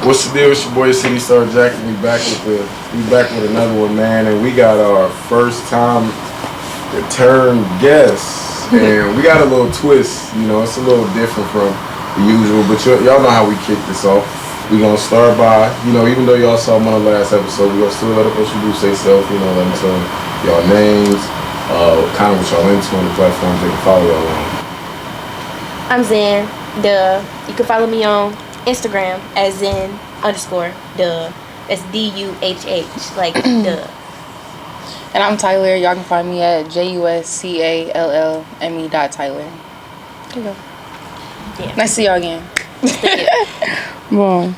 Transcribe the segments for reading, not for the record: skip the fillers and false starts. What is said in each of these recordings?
What's the deal? It's your boy City Star Jack, and we back with another one, man. And we got our first time return guest, and we got a little twist. You know, it's a little different from the usual, but y'all know how we kick this off. We gonna start by, even though y'all saw him on the last episode, we gonna still let them introduce themselves. Let them tell y'all names, kind of what y'all into on the platforms they can follow y'all on. I'm Zen. You can follow me on Instagram as Zen_duh. That's DUHH, like duh. And I'm Tyler. Y'all can find me at JUSCALLME.Tyler. There you go. Yeah. Nice to see y'all again. Boom.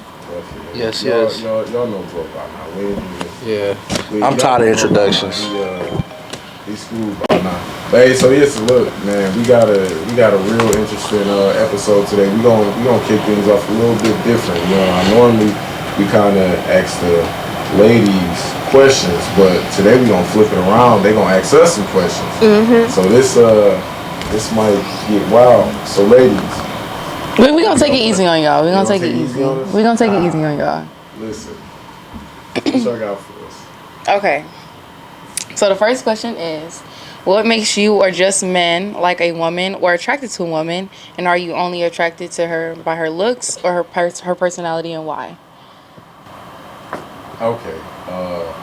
Yes. Y'all know bro by now. I'm tired of introductions. He's schooled by now. But hey, so yes, look, man, we got a real interesting episode today. We gonna kick things off a little bit different. Normally we kind of ask the ladies questions, but today we gonna flip it around. They gonna ask us some questions. Mm-hmm. So this might get wild. So ladies, we gonna take it easy on y'all. We gonna take it easy. We gonna take it easy on y'all. Listen, what y'all got for us? Okay. So the first question is, what makes you or just men like a woman or attracted to a woman, and are you only attracted to her by her looks or her personality, and why? Okay.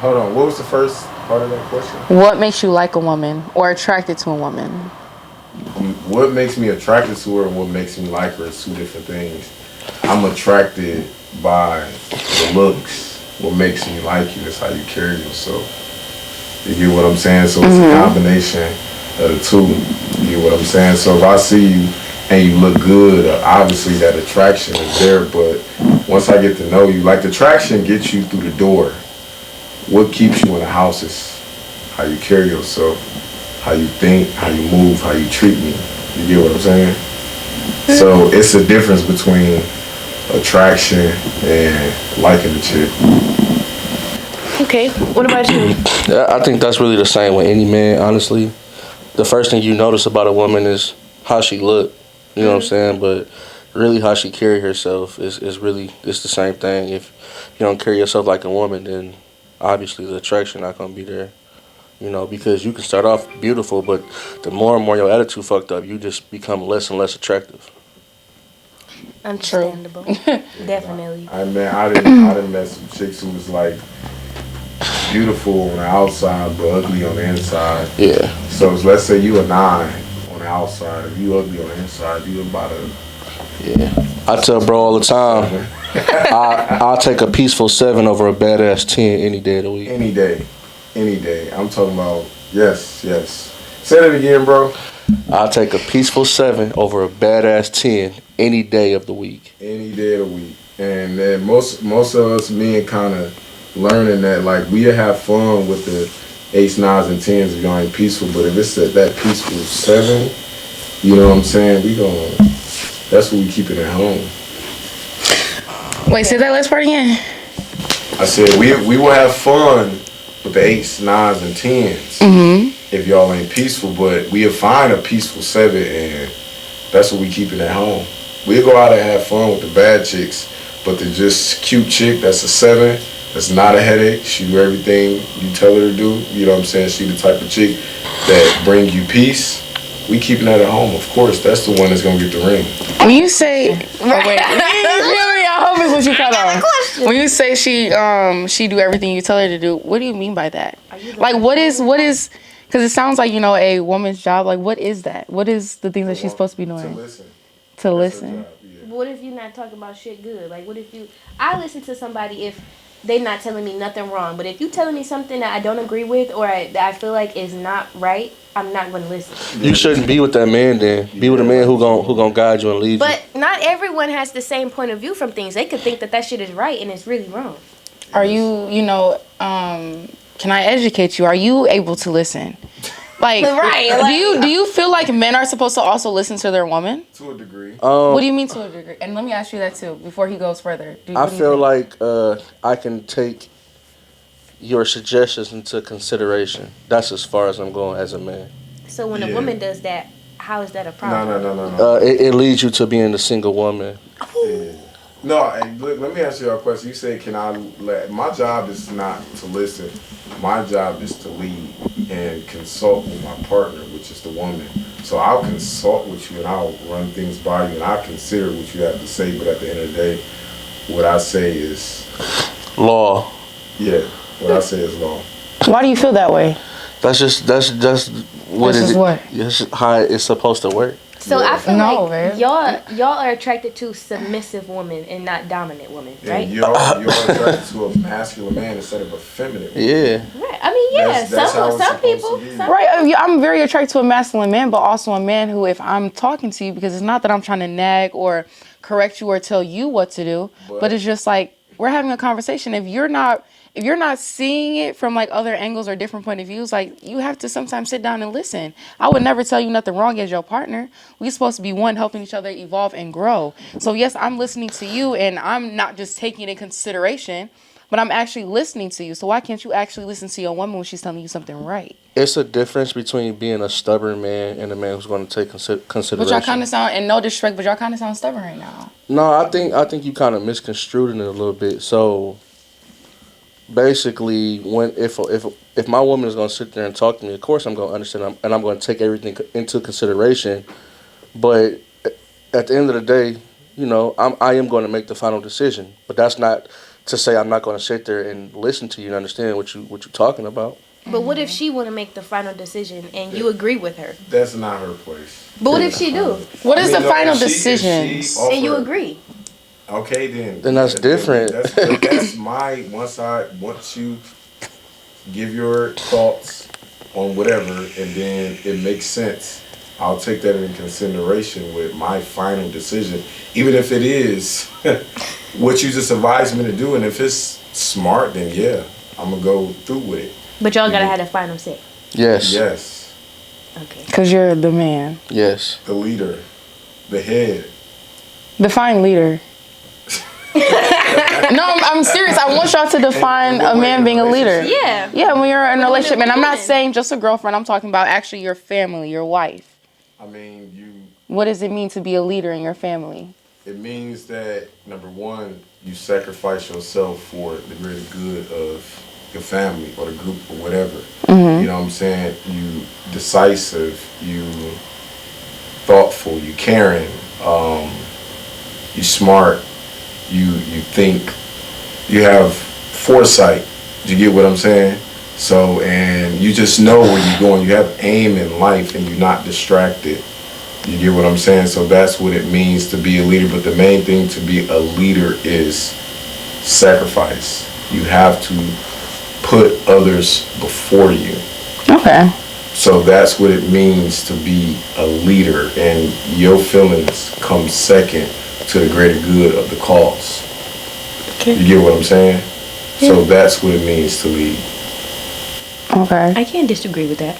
Hold on. What was the first part of that question? What makes you like a woman or attracted to a woman? What makes me attracted to her and what makes me like her is two different things. I'm attracted by the looks. What makes me like you is how you carry yourself. You get what I'm saying? So it's a combination of the two. You get what I'm saying? So if I see you and you look good, obviously that attraction is there. But once I get to know you, like the attraction gets you through the door. What keeps you in the house is how you carry yourself, how you think, how you move, how you treat me. You get what I'm saying? So it's a difference between attraction and liking the chick. Okay, what about you? Yeah, I think that's really the same with any man, honestly. The first thing you notice about a woman is how she look, you know what I'm saying? But really how she carry herself is really, it's the same thing. If you don't carry yourself like a woman, then obviously the attraction not going to be there, because you can start off beautiful, but the more and more your attitude fucked up, you just become less and less attractive. Understandable. Definitely. I didn't met some chicks who was like beautiful on the outside but ugly on the inside. Yeah. So let's say you a 9 on the outside. If you ugly on the inside, you about a... Yeah. I tell bro all the time, I'll take a peaceful 7 over a badass 10 any day of the week. Any day. I'm talking about, yes. Say that again, bro. I'll take a peaceful 7 over a badass 10 any day of the week. Any day of the week. And then most of us men kind of learning that, like, we have fun with the 8s, 9s, and 10s if y'all ain't peaceful, but if it's that peaceful 7, you know what I'm saying, that's what we keep it at home. Wait, say that last part again. I said we will have fun with the 8s, 9s, and 10s if y'all ain't peaceful, but we'll find a peaceful 7, and that's what we keep it at home. We'll go out and have fun with the bad chicks, but the just cute chick that's a 7, that's not a headache, she do everything you tell her to do, you know what I'm saying, she the type of chick that bring you peace, we keeping that at home, of course, that's the one that's gonna get the ring. When you say, I hope it's what you cut on. When you say she do everything you tell her to do, what do you mean by that? Like, what is, because it sounds like, a woman's job, like, what is that? What is the thing that she's supposed to be doing? To listen. Job, yeah. What if you're not talking about shit good? Like, what if I listen to somebody if they not telling me nothing wrong, but if you telling me something that I don't agree with or that I feel like is not right, I'm not going to listen. You shouldn't be with that man then. Be with a man who gon' guide you and lead you. But not everyone has the same point of view from things. They could think that shit is right and it's really wrong. Are you, can I educate you? Are you able to listen? Like, do you feel like men are supposed to also listen to their woman? To a degree. What do you mean to a degree? And let me ask you that too before he goes further. I feel like I can take your suggestions into consideration. That's as far as I'm going as a man. So when a woman does that, how is that a problem? No. It leads you to being a single woman. Yeah. No, look, let me ask you a question. You say, can I let, my job is not to listen. My job is to lead and consult with my partner, which is the woman. So I'll consult with you and I'll run things by you and I'll consider what you have to say. But at the end of the day, what I say is Law. yeah. What I say is law. Why do you feel that way? That's just what This is is it? what? That's how it's supposed to work. So Yeah. I feel No, like man. y'all are attracted to submissive women and not dominant women, right? And you're attracted to a masculine man instead of a feminine man. Yeah. Right. I mean, yeah. That's how it's some supposed people. to be. Some, Right, I'm very attracted to a masculine man, but also a man who, if I'm talking to you, because it's not that I'm trying to nag or correct you or tell you what to do, but it's just like we're having a conversation. If you're not seeing it from like other angles or different point of views, like you have to sometimes sit down and listen. I would never tell you nothing wrong as your partner. We're supposed to be one, helping each other evolve and grow. So yes, I'm listening to you, and I'm not just taking it in consideration, but I'm actually listening to you. So why can't you actually listen to your woman when she's telling you something right? It's a difference between being a stubborn man and a man who's going to take consideration. But y'all kind of sound, and no disrespect, but y'all kind of sound stubborn right now. No, I think you kind of misconstrued it a little bit. So basically, if my woman is going to sit there and talk to me, of course I'm going to understand and I'm going to take everything into consideration. But at the end of the day, you know, I am going to make the final decision. But that's not to say I'm not going to sit there and listen to you and understand what you're talking about. but what if she want to make the final decision and you agree with her? That's not her place. But what if she do What is I mean, the no, final if she decisions? offer- and you agree? Okay, then. Then that's different. That's my once you give your thoughts on whatever, and then it makes sense. I'll take that into consideration with my final decision, even if it is what you just advised me to do, and if it's smart, then yeah, I'm gonna go through with it. But y'all gotta have the final say. Yes. Yes, Okay. Because you're the man. Yes. the leader, the head. Define leader. No, I'm serious. I want y'all to define a man being a leader. Yeah. Yeah, when you're in a relationship. And I'm not woman. saying just a girlfriend. I'm talking about actually your family, your wife. I mean, What does it mean to be a leader in your family? it means that number one, you sacrifice yourself for the greater good of your family or the group or whatever. You know what I'm saying? You decisive, you thoughtful, you caring, you smart, you think, you have foresight. You get what I'm saying? So, and you just know where you're going. You have aim in life and you're not distracted. You get what I'm saying? So that's what it means to be a leader. But the main thing to be a leader is sacrifice. You have to put others before you. Okay. So that's what it means to be a leader, and your feelings come second to the greater good of the cause. Okay. You get what I'm saying? So that's what it means to lead. Okay. I can't disagree with that.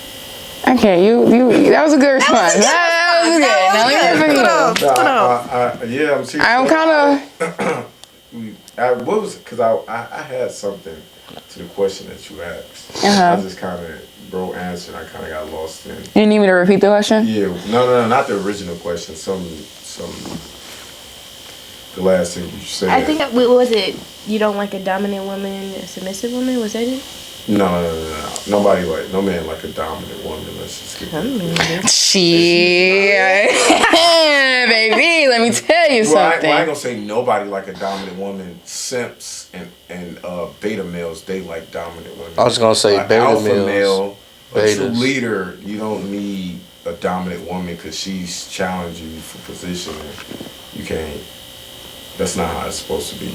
Okay, you that was a good response. That was good. Now let me hear from you. Yeah, I'm serious. I'm kind What was because I had something to the question that you asked. Uh-huh. I just kind of bro answered. I kind of got lost in. You need me to repeat the question? Yeah, no, not the original question. The last thing you said. I think what was it? You don't like a dominant woman, a submissive woman? Was that it? No. Nobody like no man like a dominant woman. Let's just get that. Shit. Baby, let me tell you Well, I something. ain't gonna say nobody like a dominant woman. Simps and beta males, they like dominant women. I was gonna say Like beta alpha males, male, a true betas. leader. You don't need a dominant woman because she's challenging you for position. And you can't. That's not how it's supposed to be.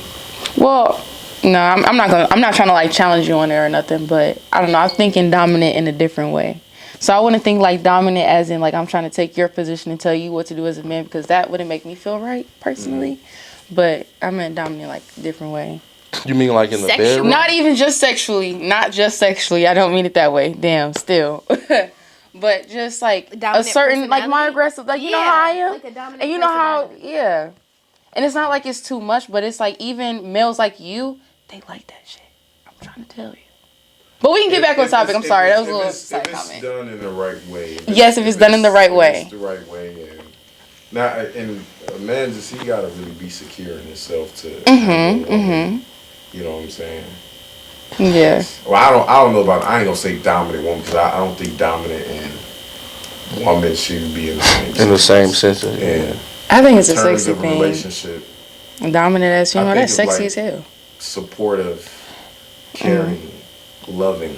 Well, no, I'm not trying to like challenge you on there or nothing, but I don't know. I'm thinking dominant in a different way. So I wouldn't think like dominant as in like I'm trying to take your position and tell you what to do as a man, because that wouldn't make me feel right personally. But I meant dominant like a different way. You mean like in the Sexual. bedroom? Not even just sexually. Not just sexually. I don't mean it that way. Damn, still. But just like a Dominant certain, like my personality? aggressive, like you know how I am, like a dominant and you know how, personality. yeah. And it's not like it's too much, but it's like even males like you, they like that shit. I'm trying to tell you. But we can get back on topic. I'm sorry, that was a little side If it's comment. done in the right way. Yes, if it's done in the right way. If it's the right way, and Now, and a man just he gotta really be secure in himself to. You know what I'm saying? Yeah. Well, I don't know about. I ain't gonna say dominant woman because I don't think dominant and woman should be in the same. In the same sense. Yeah. I think it's a terms sexy of a thing. relationship, Dominant as female, that's think of, sexy like, as hell. supportive, caring, loving.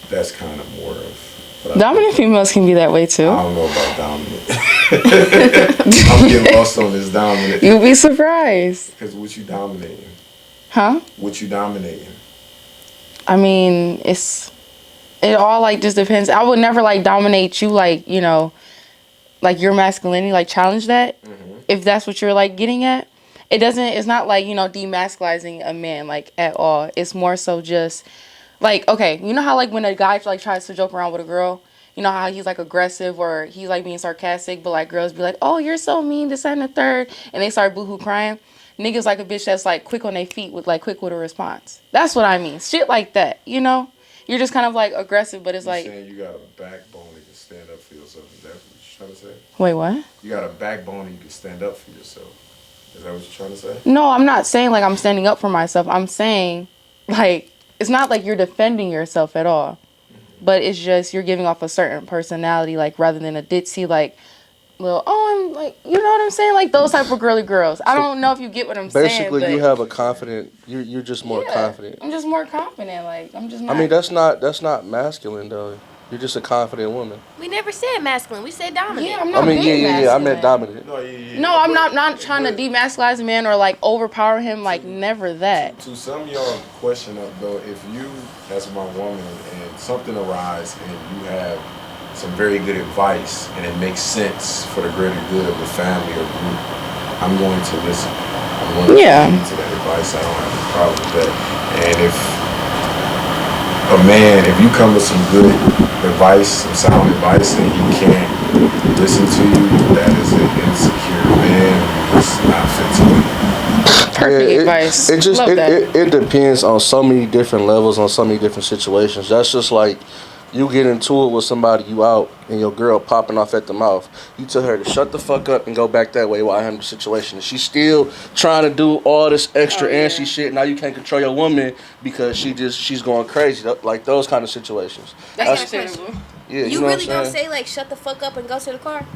That's kind of more of. what I Dominant think. females can be that way too. I don't know about dominant. I'm getting lost on this dominant. You'd be surprised. Because what you dominating? Huh? What you dominating? I mean, it all like just depends. I would never like dominate you, like, you know, like your masculinity, like challenge that. If that's what you're like getting at. It's not like, you know, demasculizing a man like at all. It's more so just like, okay, you know how like when a guy like tries to joke around with a girl, you know how he's like aggressive or he's like being sarcastic, but like girls be like, oh, you're so mean, this, that, and the third, and they start boohoo crying. Niggas like a bitch that's like quick on their feet with like quick with a response. That's what I mean. Shit like that, you know? You're just kind of like aggressive, but it's You like, saying you got a backbone that can stand up for yourself. Is that what you're trying to say? wait, what? You got a backbone and you can stand up for yourself. Is that what you're trying to say? No, I'm not saying like I'm standing up for myself. I'm saying like it's not like you're defending yourself at all. But it's just you're giving off a certain personality, like rather than a ditzy like little, oh, I'm like, you know what I'm saying? Like those type of girly girls. I don't know if you get what I'm saying. Basically, but you have a confident. You're just more yeah, confident. I'm just more confident. Like I'm just not. I mean, that's not masculine though. You're just a confident woman. We never said masculine. We said dominant. yeah, I'm not I mean, being yeah. I masculine. meant dominant. No, yeah. No, I'm not trying to demasculize a man or like overpower him. Like never that. To some of y'all question up though, if you, as my woman, and something arises and you have some very good advice and it makes sense for the greater good of the family or group, I'm going to listen. I'm going to listen to that advice. I don't have a problem with that. And if you come with some good advice, some sound advice, and he can't listen to you, that is an insecure man who's not fit to it. Perfect advice. It just Love that. it depends on so many different levels, on so many different situations. That's just like you get into it with somebody, you out, and your girl popping off at the mouth. You tell her to shut the fuck up and go back that way while I handle the situation. And she's still trying to do all this extra antsy shit. Now you can't control your woman because she's going crazy. Like those kind of situations. That's understandable. Yeah, You know really what I'm gonna saying? say like shut the fuck up and go to the car?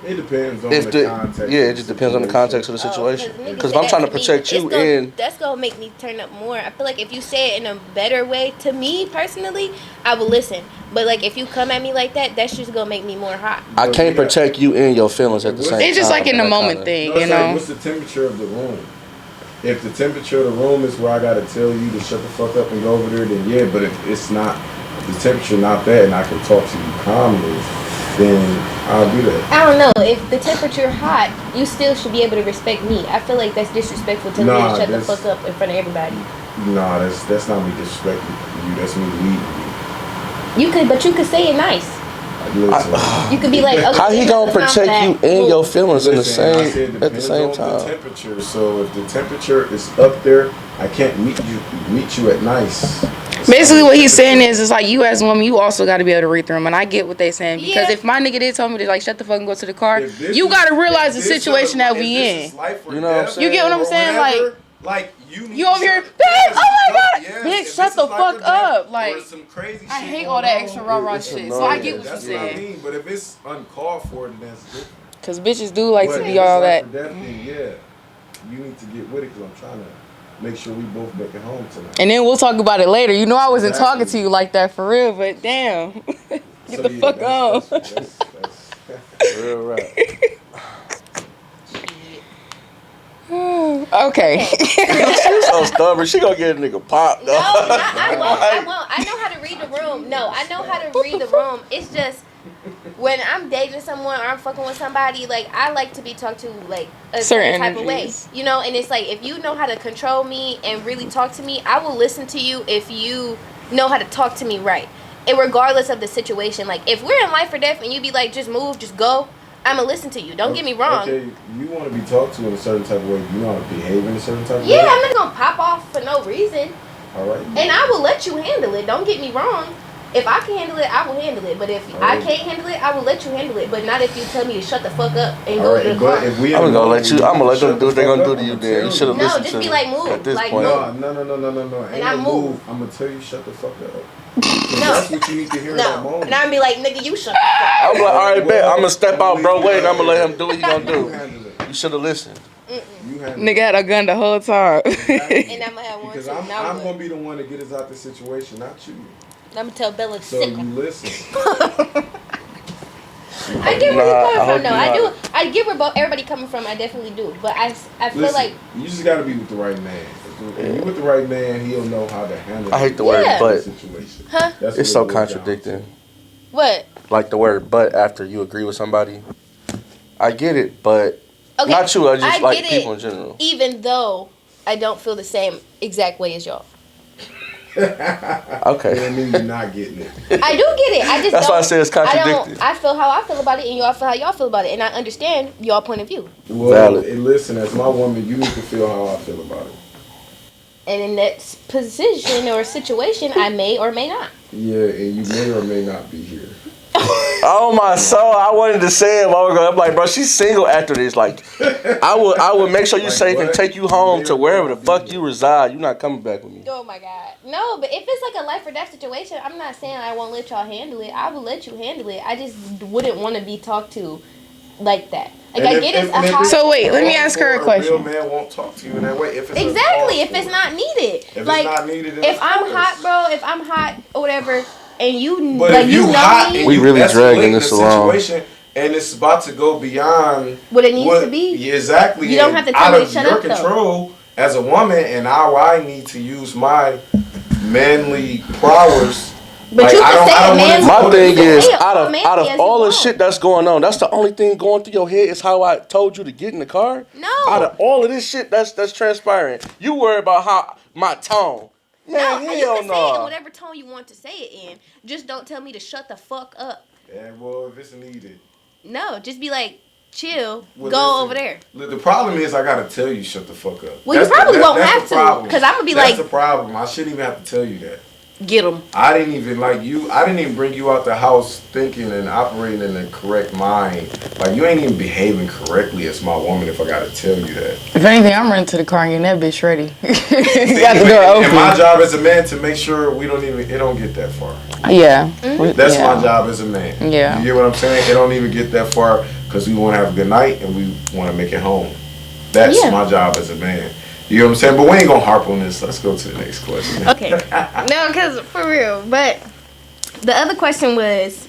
It depends on If the context. yeah, it just depends on the context of the situation. Because if I'm trying to protect you and that's gonna make me turn up more. I feel like if you say it in a better way to me personally, I will listen. But like if you come at me like that, that's just gonna make me more hot. I can't protect you and your feelings at the same time. It's just like in the moment thing, you know. What's the temperature of the room? If the temperature of the room is where I gotta tell you to shut the fuck up and go over there, then yeah. But if it's not, if the temperature not that, and I can talk to you calmly, then I'll do that. I don't know. If the temperature hot, you still should be able to respect me. I feel like that's disrespectful to me to shut the fuck up in front of everybody. Nah, that's not me disrespecting you. That's me leading you. But you could say it nice. Listen, You could be like, okay, How he gonna protect you and your feelings in the listen, I said same it at the depends same on time? The temperature. So if the temperature is up there, I can't meet you at nice. Basically, what he's saying is like you as a woman, you also got to be able to read through them, and I get what they saying because if my nigga did tell me to like shut the fuck and go to the car, you got to realize the situation that we in. You know what I'm saying? You get what I'm saying? Like you over here, bitch, oh my god, bitch, shut the fuck up. Like, some crazy I shit hate going all that on, extra rah-rah it's shit. annoying. So I get what That's you're what I saying. mean. But if it's uncalled for, then that's different. Cause bitches do like But to if be all it's that. life or death, then yeah, you need to get with it because I'm trying to make sure we both make it home tonight. And then we'll talk about it later. You know I wasn't Exactly. talking to you like that for real, but damn, get the fuck on. That's Real rap. Okay. She's so stubborn. She gonna get a nigga popped. No, I won't. I know how to read the room. No, I know how to read the room. It's just when I'm dating someone or I'm fucking with somebody, like I like to be talked to like a certain type of way, energies. you know. And it's like if you know how to control me and really talk to me, I will listen to you if you know how to talk to me right. And regardless of the situation, like if we're in life or death and you be like, just move, just go, I'ma listen to you. Don't get me wrong. Okay, you want to be talked to in a certain type of way. You know how to behave in a certain type of way. Yeah, I'm not gonna pop off for no reason. All right. And I will let you handle it. Don't get me wrong. If I can handle it, I will handle it. But if I can't handle it, I will let you handle it. But not if you tell me to shut the fuck up and go to the car. But if we I'm gonna let them do what they're gonna do to you. Then you should have No, listened just to be me like, move. at this Like, point. move. No. And I move. I'm gonna tell you, shut the fuck up. No. That's what you need to hear in that No. moment. And I'm be like, nigga, you shut the fuck up. I'm like, all right, bet. I'm gonna step out, bro. Wait, and I'm gonna let him do what he gonna You do. handle it. You should have listened. You handle Nigga had a gun the whole time. it. And I'm gonna have one Because too. I'm gonna be the one to get us out the situation, not you. I'm gonna tell Bella So sick. you listen. I get where Nah, you're I coming hope from, though. you I know. do. I get where everybody coming from. I definitely do. But I feel Listen, like you just gotta be with the right man. If you're with the right man, he'll know how to handle I hate the Yeah. word, the but situation. Huh? That's it's what so it boils down contradicting. What? Like the word "but" after you agree with somebody. I get it, but Okay. not you. I just I like get people it. in general. Even though I don't feel the same exact way as y'all. to. Okay. That means you're not getting it. I do get it. I just That's don't, why I say it's contradicting. I feel how I feel about it, and y'all feel how y'all feel about it, and I understand y'all point of view. Well, Valid. listen, as my woman, you need to feel how I feel about it. And in that position or situation, I may or may not. Yeah, and you may or may not be here. Oh my soul! I wanted to say it. I'm like, bro, she's single after this. Like, I would make sure you Like safe and what? take you home to wherever the fuck you reside. You're not coming back with me. Oh my God. No, but if it's like a life or death situation, I'm not saying I won't let y'all handle it. I will let you handle it. I just wouldn't want to be talked to like that. Like, I get it's a hard... So wait, let me ask her a question. A real man won't talk to you in that way. If it's Exactly, if it's not needed. If like, it's not needed, then if of I'm course. hot, bro, if I'm hot or whatever, and you, But like, if you you know hot me... and We you really escalate dragging the this along. situation, and it's about to go beyond What it needs to be. Yeah, exactly. You don't and have to tell out me to of shut your up, though. control as a woman, and how I need to use my manly prowess. But Like, you I can don't- say I a don't wanna man... talk My thing to is, Say it out all of manly as you all the want. shit that's going on, that's the only thing going through your head is how I told you to get in the car. No. Out of all of this shit that's transpiring, you worry about how my tone. Man, No, and you hell can say it in no. whatever tone you want to say it in. Just don't tell me to shut the fuck up. And well, if it's needed. No, just be like, chill, Well, go listen, over there. The problem is I gotta tell you shut the fuck up. Well, you probably won't have the to, problem. 'cause I'ma be That's like- the problem. I shouldn't even have to tell you that. Get them. I didn't even like you. I didn't even bring you out the house thinking and operating in the correct mind. Like you ain't even behaving correctly as my woman. If I gotta tell you that. If anything, I'm running to the car and getting that bitch ready. You got the door And my open. job as a man to make sure it don't get that far. Yeah. That's yeah. my job as a man. Yeah. You get what I'm saying? It don't even get that far because we want to have a good night and we want to make it home. That's Yeah. my job as a man. You know what I'm saying? But we ain't gonna harp on this. Let's go to the next question. Okay. No, because for real. But the other question was,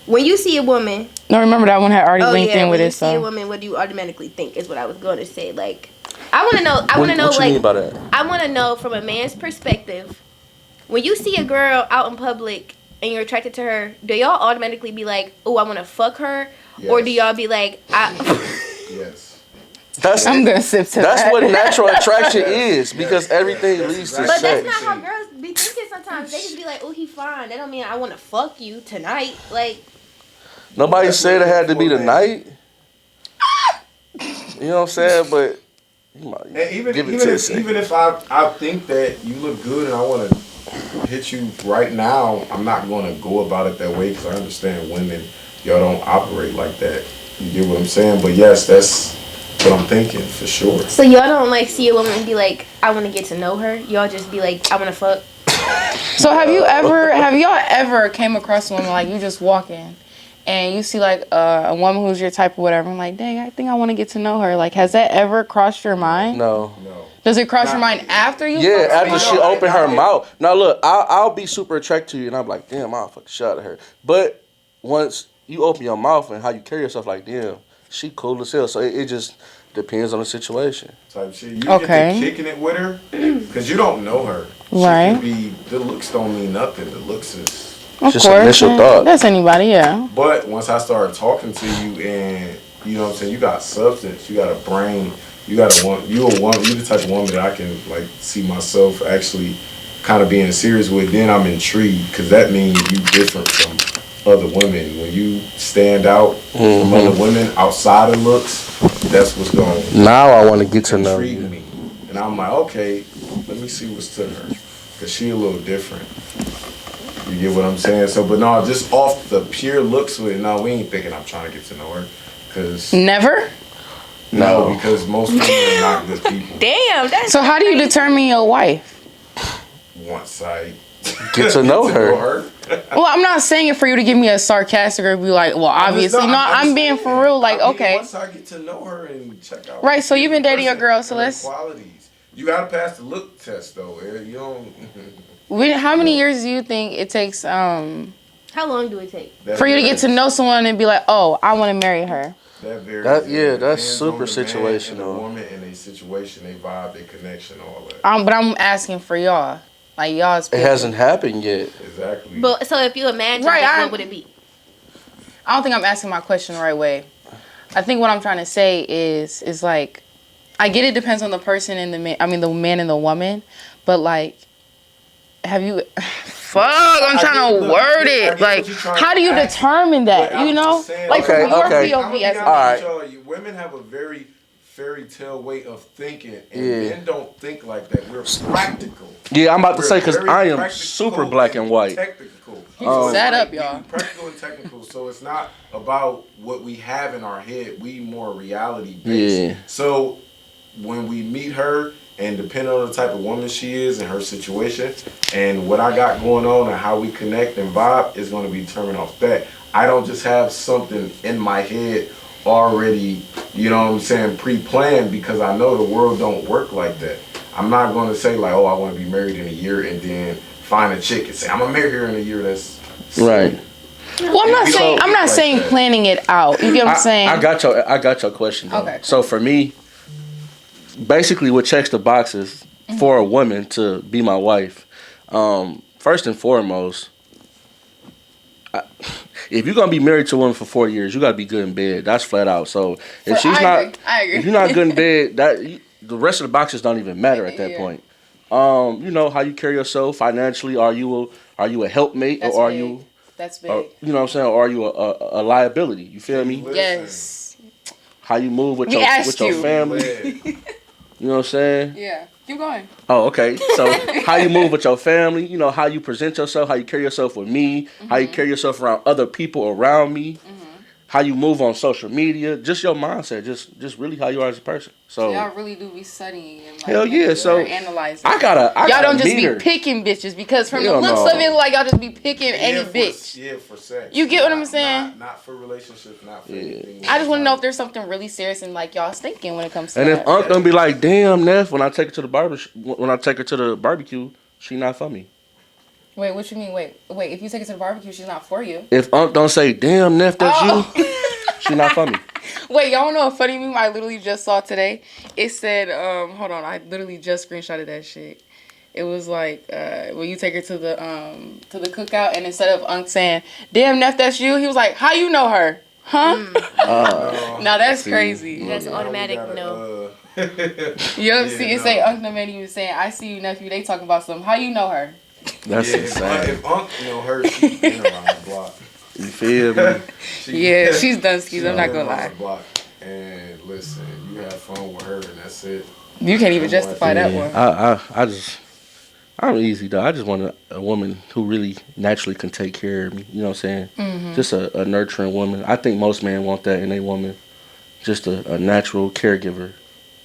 when you see a woman, No, remember that one had already linked in with when you it, see a so. woman, what do you automatically think is what I was going to say. Like, I want to know, What you like, mean by that? I want to know from a man's perspective, when you see a girl out in public and you're attracted to her, do y'all automatically be like, oh, I want to fuck her? Or do Yes. y'all be like, Yes. I'm gonna sip to That's that. what natural attraction is because everything Yes, leads to but that's sex. not how girls be thinking sometimes. They just be like, oh, he fine. That don't mean I want to fuck you tonight. Like, Nobody That's said it what had to be it's for, tonight. You know what I'm saying? But you might And even give it even to if the even if I think that you look good and I want to hit you right now, I'm not going to go about it that way because I understand women, y'all don't operate like that. You get what I'm saying? But yes, that's what I'm thinking for sure. so y'all don't like see a woman and be like, I want to get to know her. Y'all just be like, I want to fuck. So have y'all ever came across a woman like you just walk in and you see like a woman who's your type or whatever and like, dang, I think I want to get to know her. Like, has that ever crossed your mind? No. No. Does it cross your mind after you? Yeah, fuck after someone? she opened her mouth. Now look, I'll be super attracted to you, and I'm like, damn, I'll fuck the shit out of her. But once you open your mouth and how you carry yourself, like, damn, she cool as hell. So it just depends on the situation. Type shit. You Okay. get to kicking it with her because you don't know her. Right. She could be, the looks don't mean nothing. The looks is. Of Just course. initial yeah. thought. That's anybody, yeah. But once I started talking to you and you know what I'm saying, you got substance, you got a brain, you the type of woman that I can like see myself actually kind of being serious with, then I'm intrigued because that means you different from other women. When you stand out from other women outside of looks, that's what's going to Now I want to get to know intrigue you. me. And I'm like, okay, let me see what's to her because she a little different. You get what I'm saying? So, but no, just off the pure looks of it, no, we ain't thinking I'm trying to get to know her. Cause Never? no, because most women are not good people. Damn, that's So how do you determine your wife? Once I Get to know her. Well, I'm not saying it for you to give me a sarcastic or be like, well, obviously. No, I'm being for real. Like, okay. Once I get to know her and check out. Right, so you've been dating your person, girl, so her let's- qualities. You gotta pass the look test though. You don't. How many years do you think it takes how long do it take? for you to get to know someone and be like, oh, I want to marry her? That varies. That- yeah, It that's depends on super the man and situational. the woman and a situation, they vibe, their connection, all that. But I'm asking for y'all. Like, y'all's It people. hasn't happened yet. Exactly. But so if you imagine, Right, it, I- what would it be? I don't think I'm asking my question the right way. I think what I'm trying to say is like, I get it depends on the person and the man. I mean, the man and the woman, but like, have you? Fuck, I'm trying to word it. Like, how do you determine that? You know, like Okay, from your okay. POV as a All right. Women have a very fairy tale way of thinking, and Yeah. men don't think like that. We're practical. Yeah, I'm about to We're say, because very I am practical super black and white. Technical. Set it's up, we y'all. be practical and technical. So it's not about what we have in our head. We more reality based. Yeah. So when we meet her, and depending on the type of woman she is and her situation, and what I got going on and how we connect and vibe is going to be determined off that. I don't just have something in my head already, you know what I'm saying, pre-planned, because I know the world don't work like that. I'm not going to say like, oh, I want to be married in a year and then find a chick and say I'm gonna marry her in a year. That's Right. Well, I'm not saying planning it out. You get what I'm saying? I got your question. Though. Okay. So for me, basically, what checks the boxes for a woman to be my wife, first and foremost, if you're gonna be married to a woman for 4 years, you gotta be good in bed. That's flat out. So if she's I not, agree. if you're not good in bed, the rest of the boxes don't even matter at that Yeah. point. You know how you carry yourself financially. Are you a helpmate That's or are big. you? That's big. You know what I'm saying? Or are you a liability? You feel me? Yes. How you move with We your asked you. family? You know what I'm saying? Yeah. Keep going. Oh, okay. So how you move with your family, you know, how you present yourself, how you carry yourself with me, how you carry yourself around other people around me, how you move on social media, just your mindset, just really how you are as a person. So Y'all really do be studying and like, hell yeah. So analyzing. I gotta Y'all don't just meet be her. picking bitches because from Hell the looks no. of it, like y'all just be picking any for, bitch. Yeah, for sex. You get what I'm saying? Not for relationships, not for Yeah. anything. I just want to know if there's something really serious in like y'all's thinking when it comes to And that. if Unc gonna be like, damn, Neff, when I take her to the barbecue, she not for me. Wait, what you mean? Wait. If you take her to the barbecue, she's not for you. If Unc don't say, damn, Neff, that's Oh. you, she not for me. Wait, y'all know a funny meme I literally just saw today? It said, hold on, I literally just screenshotted that shit. It was like, when you take her to the cookout, and instead of Unc saying, damn, Neff, that's you, he was like, how you know her? Huh? Now that's crazy. That's an automatic we gotta, no. You ever see it say Unc no man even saying, I see you, nephew, they talking about something. How you know her? That's yeah, insane. if Unc know her, she's been around the block. You feel me? Yeah, she's done skis, I'm not been gonna around lie. the block. And listen, you have fun with her, and that's it. You can't even justify that one. I'm easy though. I just want a woman who really naturally can take care of me. You know what I'm saying? Mm-hmm. Just a nurturing woman. I think most men want that in a woman. Just a natural caregiver.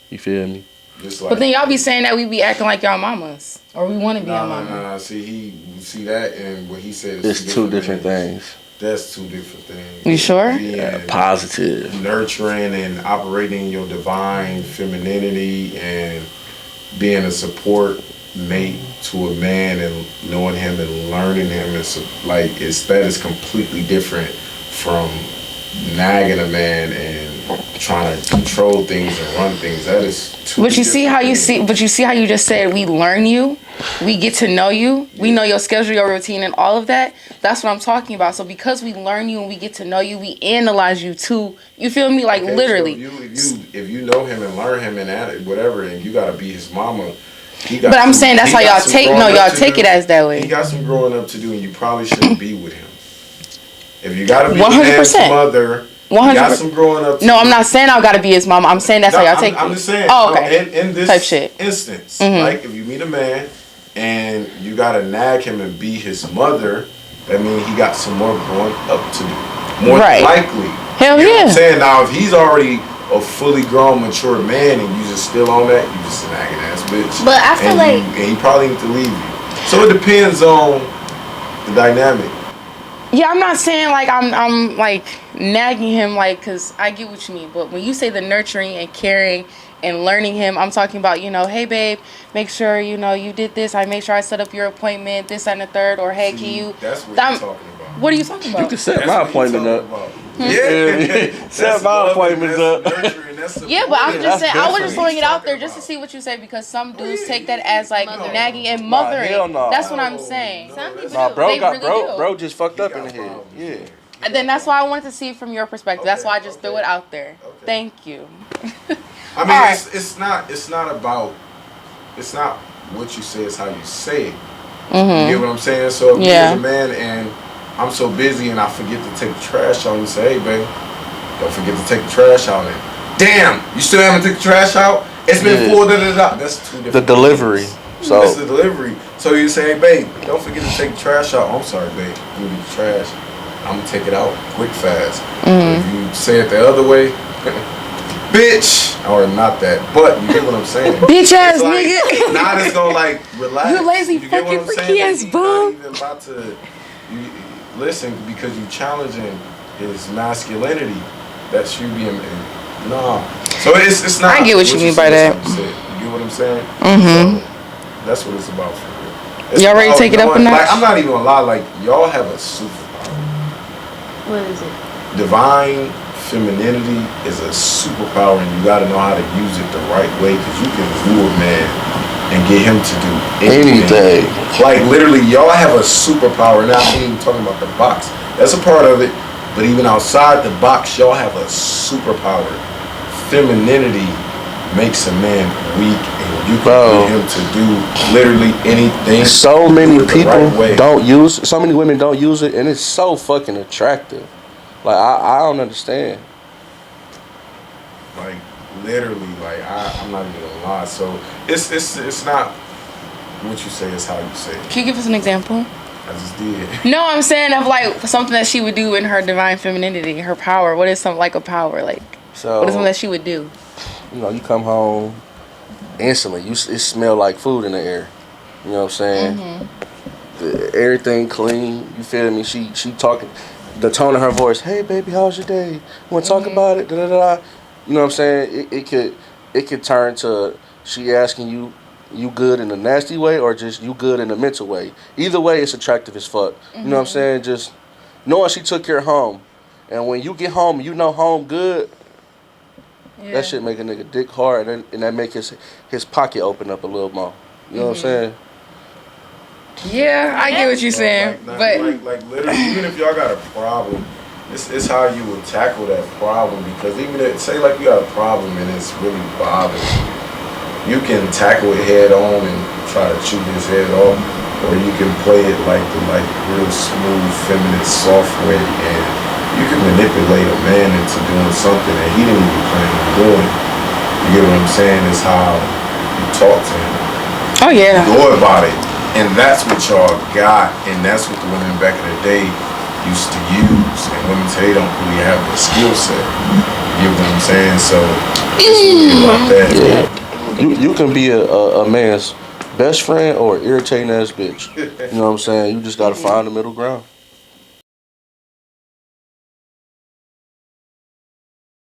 You feel me? Just like, But then y'all be saying that we be acting like y'all mamas. Or we want to be our mama. Nah. See that, and what he said is It's two different things. That's two different things. You sure? Being Positive. nurturing and operating your divine femininity and being a support mate to a man and knowing him and learning him is that is completely different from nagging a man and trying to control things and run things. That is two But you see how you different see, but you see how you just said we learn you, we get to know you, we know your schedule, your routine, and all of that. That's what I'm talking about. So because we learn you and we get to know you, we analyze you too. You feel me? Like Okay, literally. so if you know him and learn him and add it, whatever, and you gotta be his mama. But I'm saying that's how y'all take it as that way. He got some growing up to do, and you probably shouldn't be with him. If you gotta be 100%. with man's mother, you got some growing up to No, do. I'm not saying I gotta be his mom. I'm saying that's how y'all take I'm it. just saying. Oh, okay. In this Type shit. instance, Mhm. like if you meet a man and you gotta nag him and be his mother, that means he got some more growing up to do. More Right. likely. Hell You know what yeah. I'm saying? Now, if he's already a fully grown, mature man and you just still on that, you just a nagging ass bitch. But I feel and like- and he probably need to leave you. So it depends on the dynamic. Yeah, I'm not saying like I'm like nagging him like, cause I get what you mean. But when you say the nurturing and caring and learning him, I'm talking about, you know, hey babe, make sure you know you did this. I make sure I set up your appointment, this and the third. Or hey, can See, you? That's what I'm- you're talking about. What are you talking You about? can set That's my what you're appointment talking up. about. Yeah. Set my loving, appointments that's up. nurturing, that's Yeah, but I'm supporting. just saying, I was different. just throwing it out there He's just to talking see what you say, because some dudes yeah, take that as like Mothering. nagging and Nah, mothering. hell no. That's what I'm No, saying. no, Some that's- people Nah, do. bro They got really do. bro just fucked He up in got the head. problems. Yeah. And then that's why I wanted to see from your perspective. That's why I just threw Okay. it out there. Okay. Thank you. I mean, Alright. it's not about, it's not what you say, it's how you say it. Mm-hmm. You get what I'm saying? So if Yeah. you're a man and I'm so busy and I forget to take the trash out, and you say, hey babe, don't forget to take the trash out. And damn, you still haven't taken the trash out? It's been Yeah. full, da da da. That's two different The delivery. things. So That's the delivery. So you say, hey babe, don't forget to take the trash out. I'm sorry, babe. You get the trash. I'm gonna take it out quick, fast. If you say it the other way, bitch, or not that, but you get what I'm saying. Bitch ass It's like, nigga. Now it's gonna like relax. You lazy get what fucking I'm saying? freaky ass He's bum. not even about to you, listen because you challenging his masculinity. That should be no. So it's not. I get what you mean by say, that. it's how you say it. You get what I'm saying? Mhm. So, that's what it's about for real. It's Y'all ready to about take it up a knowing- notch? Like, I'm not even gonna lie. Like y'all have a superpower. What is it? Divine femininity is a superpower, and you got to know how to use it the right way because you can woo a man and get him to do anything. Like literally, y'all have a superpower. Now, I ain't even talking about the box. That's a part of it, but even outside the box, y'all have a superpower. Femininity makes a man weak, and you can Bro. get him to do literally anything. so Do many it the people right way. don't use. So many women don't use it, and it's so fucking attractive. Like I don't understand. Like literally, like I'm not even gonna lie. So it's not what you say, it's how you say it. Can you give us an example? I just did. No, I'm saying of like something that she would do in her divine femininity, her power. What is something like a power? Like So what is something that she would do? you know, you come home instantly. It smell like food in the air. You know what I'm saying? Everything clean. You feel me? She talking. The tone of her voice. Hey baby, how's your day? Want to talk about it? Da da da. You know what I'm saying? It could turn to she asking you good in a nasty way or just you good in a mental way. Either way, it's attractive as fuck. You know what I'm saying? Just knowing she took care of home, and when you get home, you know home good. Yeah. That shit make a nigga dick hard, and that make his pocket open up a little more. You know what I'm saying? Yeah, I get what you're saying, but like literally, even if y'all got a problem, it's how you would tackle that problem. Because even if say like you got a problem and it's really bothering you can tackle it head on and try to chew his head off, or you can play it like real smooth, feminine, soft way, and you can manipulate a man into doing something that he didn't even plan on doing. You get what I'm saying? It's how you talk to him. oh yeah. Go about it. And that's what y'all got, and that's what the women back in the day used to use. And women today don't really have the skill set. You get what I'm saying? So it's really about that. Yeah. You can be a man's best friend or irritating ass bitch. You know what I'm saying? You just gotta find the middle ground.